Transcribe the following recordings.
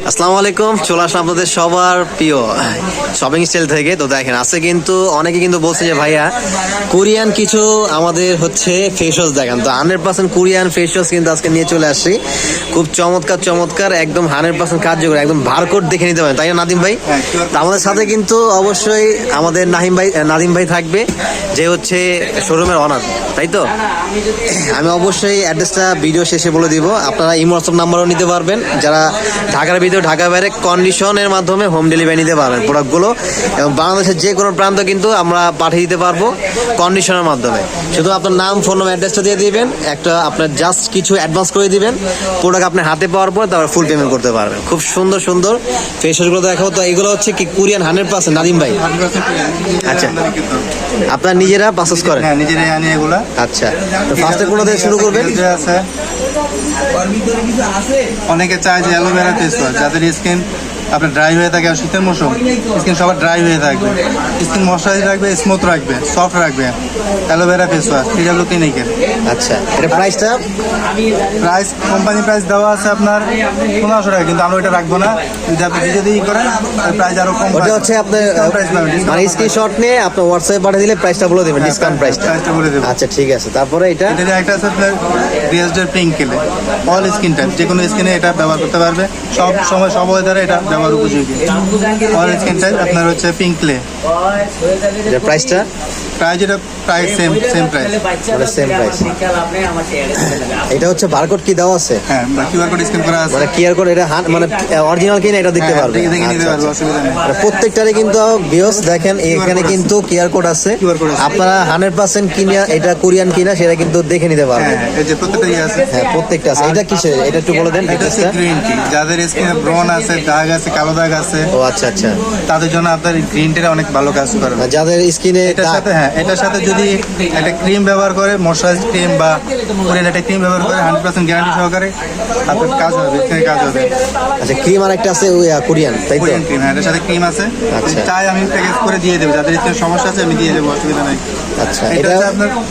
আসসালামু আলাইকুম, চলে আসলাম আপনাদের সবার প্রিয় শপিং স্টাইল থেকে। তো দেখেন আছে কিন্তু অনেকে কিন্তু বলছে যে ভাইয়া কোরিয়ান কিছু আমাদের হচ্ছে ফেস ওয়াশ দেখান। তো 100% কোরিয়ান ফেস ওয়াশ কিন্তু আজকে নিয়ে চলে আসছি। খুব চমৎকার চমৎকার, একদম 100% কার্যকর, একদম বারকোড দেখে নিতে পারেন, তাই না নাদিম ভাই? তো আমাদের সাথে কিন্তু অবশ্যই আমাদের নাদিম ভাই থাকবে, যে হচ্ছে শোরুমের অনার, তাই তো? আমি অবশ্যই অ্যাড্রেসটা ভিডিও শেষে বলে দিব। আপনারা ইমো হোয়াটসঅ্যাপ নাম্বারও নিতে পারবেন, যারা ঢাকার ভিতরে, ঢাকার বাইরে কন্ডিশনের মাধ্যমে হোম ডেলিভারি নিতে পারবেন প্রোডাক্টগুলো, এবং বাংলাদেশের যে কোনো প্রান্ত কিন্তু আমরা পাঠিয়ে দিতে পারবো কন্ডিশনের মাধ্যমে। শুধু আপনার নাম, ফোন নম্বর, অ্যাড্রেসটা দিয়ে দিবেন, একটা আপনার জাস্ট কিছু অ্যাডভান্স করে দিবেন, প্রোডাক্ট আপনার হাতে পাওয়ার পর তারপর ফুল পেমেন্ট করতে পারবেন। খুব সুন্দর সুন্দর ফেসগুলো দেখাবো। তো এগুলো হচ্ছে কি কোরিয়ান 100% নাদিম ভাই? আচ্ছা, আপনার নিজেরা পারচেজ করেন? হ্যাঁ, নিজেরাই আনি এগুলা। আচ্ছা, তো ফার্স্টে কোনটা দিয়ে শুরু করবেন? আছে অনেকে চায় যে অ্যালোভেরা ফেস ওয়াশ, যাদের স্কিন আপনার ড্রাই হয়ে থাকে, আর শীতের মৌসুম স্কিন সবার ড্রাই হয়ে থাকবে, স্কিন ময়শ্চারাইজ রাখবে, স্মুথ রাখবে, সফট রাখবে, অ্যালোভেরা ফেস ওয়াশ TW ক্লিনিকের। আচ্ছা, এটা প্রাইসটা? প্রাইস কোম্পানি প্রাইস দেওয়া আছে আপনার 1500 টাকা, কিন্তু আমরা ওইটা রাখবো না। যদি আপনি যদি করেন প্রাইস আরো কম। ওটা হচ্ছে আপনার প্রাইস মানে স্ক্রিনশট নিয়ে আপনার হোয়াটসঅ্যাপে পাঠিয়ে দিলে প্রাইসটা বলে দেবেন, ডিসকাউন্ট প্রাইসটা বলে দেবেন। আচ্ছা ঠিক আছে। তারপরে এটা একটা আছে আপনার বিএসডের পিঙ্ক কেলে, অল স্কিন টাইপ, যে কোনো স্কিনে এটা ব্যবহার করতে পারবে, সব সময় সব ওয়েদারে এটা ব্যবহার উপযোগী। অল স্কিন টাইপ আপনার হচ্ছে পিঙ্ক ক্লে। এর প্রাইসটা? প্রাইস এটা প্রাইস সেম প্রাইস, মানে সেম প্রাইস। এটা হচ্ছে বারকোড কি দেওয়া আছে? হ্যাঁ, কিউআর কোড স্ক্যান করা আছে। মানে কিউআর কোড, এটা মানে অরিজিনাল কিনা এটা দেখতে পারবে? দেখে নিতে পারবে, অসুবিধা নেই। প্রত্যেকটারে কিন্তু ভিউয়ার্স দেখেন এখানে কিন্তু কিউআর কোড আছে। আপনারা 100% কিনা এটা কোরিয়ান কিনা সেটা কিন্তু দেখে নিতে পারবেন। হ্যাঁ, এই যে প্রত্যেকটাই আছে। হ্যাঁ, প্রত্যেকটা আছে। এটা কিসের? এটা একটু বলে দেন। এটা হচ্ছে গ্রিন টি, যাদের স্কিনে ব্রন আছে, দাগ আছে, কালো দাগ আছে, ও আচ্ছা আচ্ছা, তাদের জন্য আপনার গ্রিন টিটা অনেক ভালো কাজ করবে। যাদের স্কিনে এটার সাথে, হ্যাঁ, এটার সাথে যদি একটা ক্রিম ব্যবহার করে, ময়শ্চারাইজ ক্রিম বা কোরিয়ান একটা ক্রিম ব্যবহার করে, 100% গ্যারান্টি সহকারে আপনার কাজ হবে, কাজ হবে। আচ্ছা, ক্রিম আর একটা আছে কোরিয়ান, তাই তো? কোরিয়ান ক্রিম, হ্যাঁ, এটার সাথে ক্রিম আছে। আচ্ছা, চাই আমি প্যাকেজ করে দিয়ে দেবো, যাদের স্কিনের সমস্যা আছে আমি দিয়ে দেবো, অসুবিধা নাই। আচ্ছা,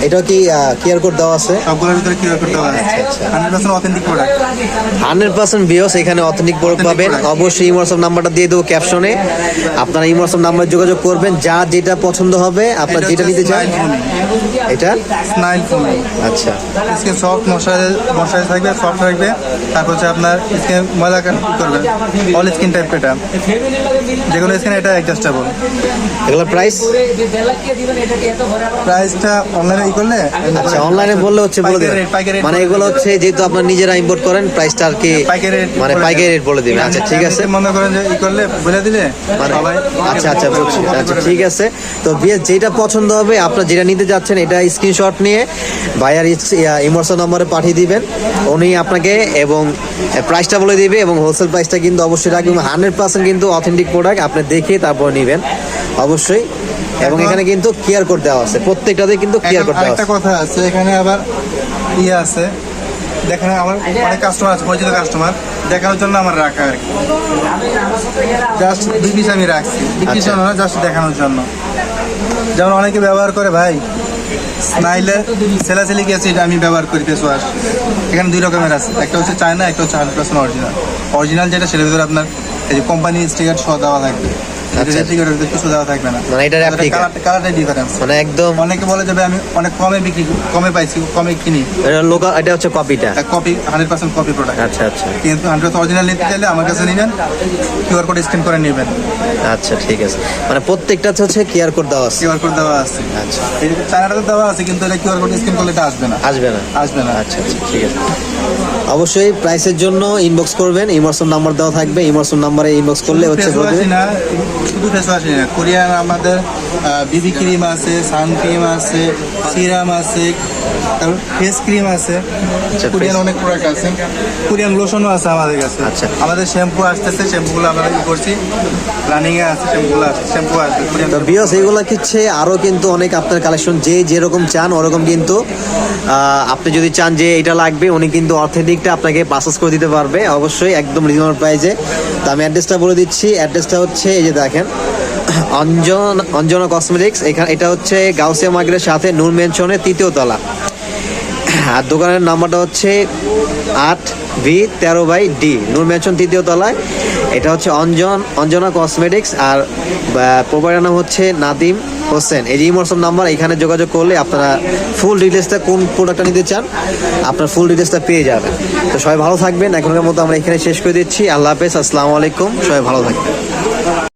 এটা কি কিউআর কোড দেওয়া আছে? সবগুলোর ভিতরে কিউআর কোড দেওয়া আছে। 100% অথেন্টিক প্রোডাক্ট। 100% ভিউয়ার্স এখানে অথেন্টিক প্রোডাক্ট পাবেন। অবশ্যই ইমো হোয়াটসঅ্যাপ নাম্বারটা দিয়ে দেবো ক্যাপশনে, আপনারা ইমো হোয়াটসঅ্যাপ নাম্বার যোগাযোগ করবেন, যা যেটা পছন্দ হবে, আপনার যেটা নিতে চান। এটা স্নাইল ফোন। আচ্ছা, স্কিন সফট, ময়শ্চারাইজ থাকবে, সফট থাকবে। তারপর হচ্ছে আপনার স্কিন ময়লা করবে, অল স্কিন টাইপ, এটা যে কোনো স্কিন এটা অ্যাডজাস্টেবল। এগুলো প্রাইসটা অনলাইনে করলে, আচ্ছা অনলাইনে বললে হচ্ছে বলে দেবেন, মানে এগুলো হচ্ছে যেহেতু আপনারা নিজেরা ইম্পোর্ট করেন, প্রাইসটা আর কি মানে পাইকারি রেট বলে দিবেন। আচ্ছা ঠিক আছে, মনে করেন যে করলে বলে দিলে সবাই। আচ্ছা আচ্ছা বুঝছি। আচ্ছা ঠিক আছে, তো বিএস যেটা পছন্দ হবে, আপনার যেটা নিতে যাচ্ছেন, এটা স্ক্রিনশট নিয়ে ভাইয়ার ইমোশন নম্বরে পাঠিয়ে দিবেন, উনি আপনাকে এবং প্রাইসটা বলে দিবে, এবং হোলসেল প্রাইসটা কিন্তু অবশ্যই রাখবেন। 100% কিন্তু অথেন্টিক প্রোডাক্ট, আপনি দেখে তারপর নেবেন অবশ্যই। এবং এখানে কিন্তু কিউআর কোড দেওয়া আছে, প্রত্যেকটাতে কিন্তু কিউআর কোড দেওয়া আছে। একটা কথা আছে এখানে, আবার আছে, দেখেন আমার অনেক কাস্টমার আছে, পরিচিত কাস্টমার, দেখানোর জন্য আমার রাখা আর কি, জাস্ট 2 পিস আমি রাখছি, বিক্রির জন্য না, জাস্ট দেখানোর জন্য। যেমন অনেকে ব্যবহার করে ভাই স্নাইলের সেলাসিলিক অ্যাসিড, আমি ব্যবহার করি ফেস ওয়াশ। এখানে 2 রকমের আছে, একটা হচ্ছে চায়না, একটা হচ্ছে 100% অরিজিনাল যেটা, সেটার ভিতরে আপনার এই যে কোম্পানি স্টিকার সহ দেওয়া থাকবে, কিছু দেওয়া থাকবে না, মানে এটা কালারটাই ডিফারেন্স, মানে একদম। অনেকে বলে যাবে আমি অনেক কমে পাইছি, কমে কিনি, এটা লোকাল, এটা হচ্ছে কপিটা, কপি, 100% কপি প্রোডাক্ট। আচ্ছা আচ্ছা, কিন্তু 100% অরিজিনাল নিতে চাইলে আমার কাছে নেবেন, কিউআর কোড স্ক্যান করে নেবেন। আচ্ছা ঠিক আছে, মানে প্রত্যেকটা হচ্ছে কিউআর কোড দেওয়া আছে। কিউআর কোড দেওয়া আছে। আচ্ছা, এই চায়নাটাতে দেওয়া আছে, কিন্তু এটা কিউআর কোড স্ক্যান করলে এটা আসবে না। আসবে না? আসবে না। আচ্ছা আচ্ছা ঠিক আছে। অবশ্যই প্রাইসের জন্য ইনবক্স করবেন, ইমোশন নাম্বার দেওয়া থাকবে, ইমোশন নাম্বারে ইনবক্স করলে হচ্ছে না, শুধু ফেস ওয়াশ না, কোরিয়ান আমাদের বিবি ক্রিম আছে, সান ক্রিম আছে, সিরাম আছে, তারপর ফেস ক্রিম আছে, কোরিয়ান অনেক প্রোডাক্ট আছে, কোরিয়ান লোশনও আছে আমাদের কাছে। আচ্ছা, আমাদের শ্যাম্পু আসতেছে, শ্যাম্পুগুলো আমরা করছি, রানিংয়ে আছে, শ্যাম্পু আসবে কোরিয়ান। তো বিয়স এইগুলো কিচ্ছে আরও কিন্তু অনেক আপনার কালেকশন, যে যেরকম চান ওরকম কিন্তু আপনি যদি চান যে এটা লাগবে, উনি কিন্তু অথেন্টিকটা আপনাকে পারচেজ করে দিতে পারবে, অবশ্যই একদম রিজনেবল প্রাইসে। তো আমি অ্যাড্রেসটা বলে দিচ্ছি, অ্যাড্রেসটা হচ্ছে এই যে দেখেন, অঞ্জনা কসমেটিক্স, এখানে এটা হচ্ছে গাউসিয়া মার্কেটের সাথে নূর মেনশনের 3য় তলা, আর দোকানের নাম্বারটা হচ্ছে 8V13/D, নূর মেনশন 3য় তলায়। এটা হচ্ছে অঞ্জনা কসমেটিক্স, আর প্রোভাইডার নাম হচ্ছে নাদিম হোসেন। এই যে হোয়াটসঅ্যাপ নাম্বার, এখানে যোগাযোগ করলে আপনারা ফুল ডিটেলসটা কোন প্রোডাক্টটা নিতে চান আপনার ফুল ডিটেলসটা পেয়ে যাবেন। তো সবাই ভালো থাকবেন, এখনকার মতো আমরা এখানে শেষ করে দিচ্ছি। আল্লাহ হাফেজ, আসসালামু আলাইকুম, সবাই ভালো থাকবেন।